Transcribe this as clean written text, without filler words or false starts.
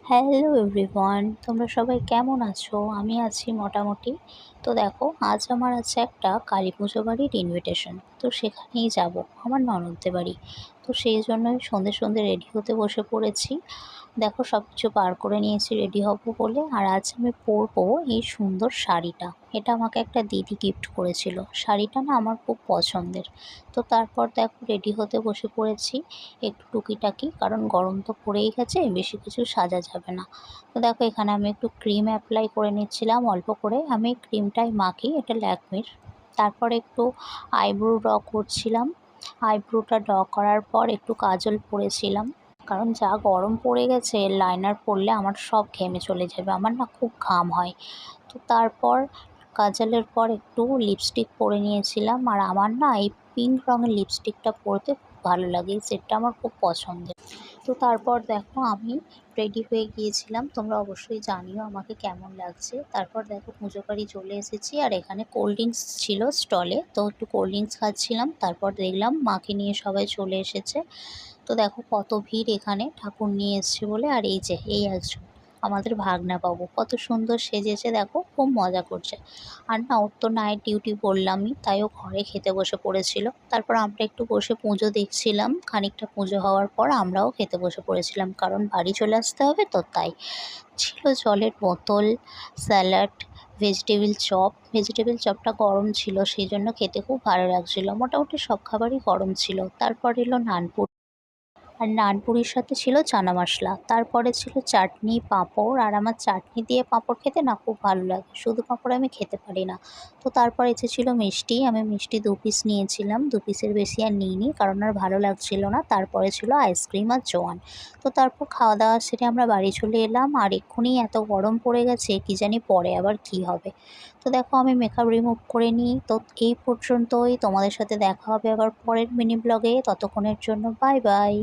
Hello everyone, তোমরা সবাই কেমন আছো? আমি আছি মোটামুটি। তো দেখো, আজ আমার আছে একটা কালী পুজো বাড়ির ইনভিটেশন। তো সেখানেই যাব, আমার ননদদের বাড়ি। তো সেই জন্যই সন্ধে সন্ধে রেডি হতে বসে পড়েছি। দেখো, সব কিছু বার করে নিয়েছি রেডি হব বলে। আর আজ আমি পরবো এই সুন্দর শাড়িটা। এটা আমাকে একটা দিদি গিফট করেছিল। শাড়িটা না আমার খুব পছন্দের। তো তারপর দেখো, রেডি হতে বসে পড়েছি একটু টুকিটাকি, কারণ গরম তো পড়েই গেছে, বেশি কিছু সাজা যাবে না। তো দেখো, এখানে আমি একটু ক্রিম অ্যাপ্লাই করে নিচ্ছিলাম অল্প করে। আমি ক্রিমটাই মাখি, এটা ল্যাকমির। তারপর একটু আইব্রো ড্র করছিলাম। আইব্রোটা ড্র করার পর একটু কাজল পরেছিলাম, কারণ যা গরম পড়ে গেছে লাইনার পরলে আমার সব ঘেমে চলে যাবে, আমার না খুব ঘাম হয়। তো তারপর কাজলের পর একটু লিপস্টিক পরে নিয়েছিলাম। আর আমার না এই পিঙ্ক রঙের লিপস্টিকটা পরতে খুব ভালো লাগে, এই সেটটা আমার খুব পছন্দের। তো তারপর দেখো, আমি রেডি হয়ে গিয়েছিলাম। তোমরা অবশ্যই জানিও আমাকে কেমন লাগছে। তারপর দেখো, পুজো বাড়ি চলে এসেছি। আর এখানে কোল্ড ড্রিঙ্কস ছিল স্টলে, তো একটু কোল্ড ড্রিঙ্কস খাচ্ছিলাম। তারপর দেখলাম মাকে নিয়ে সবাই চলে এসেছে। তো দেখো কত ভিড় এখানে, ঠাকুর নিয়ে এসছে বলে। আর এই যে এই একজন আমাদের ভাগনা বাবু, কত সুন্দর সেজেছে দেখো, খুব মজা করছে। আর না, ওর তো নাইট ডিউটি বললামই, তাই ও ঘরে খেতে বসে পড়েছিল। তারপর আমরা একটু বসে পুজো দেখছিলাম। খানিকটা পুজো হওয়ার পর আমরাও খেতে বসে পড়েছিলাম, কারণ বাড়ি চলে আসতে হবে, তো তাই। ছিল জলের বোতল, স্যালাড, ভেজিটেবিল চপটা গরম ছিল, সেই জন্য খেতে খুব ভালো লাগছিল। মোটামুটি সব খাবারই গরম ছিল। তারপর এলো নানপুর, আর নানপুরির সাথে ছিল চানা মশলা। তারপরে ছিল চাটনি, পাঁপড়। আর আমার চাটনি দিয়ে পাঁপড় খেতে না খুব ভালো লাগে, শুধু পাঁপড় আমি খেতে পারি না। তো তারপর ছিল মিষ্টি। আমি মিষ্টি 2 পিস নিয়েছিলাম, 2 পিসের বেশি আর নিইনি, কারণ আর ভালো লাগছিল না। তারপরে ছিল আইসক্রিম আর জোয়ান। তো তারপর খাওয়া দাওয়া সেরে আমরা বাড়ি চলে এলাম। আর এক্ষুনি এত গরম পড়ে গেছে, কি জানি পরে আবার কি হবে। তো দেখো, আমি মেকআপ রিমুভ করে নিই। তো এই পর্যন্তই, তোমাদের সাথে দেখা হবে আবার পরের মিনি ব্লগে। ততক্ষণের জন্য বাই বাই।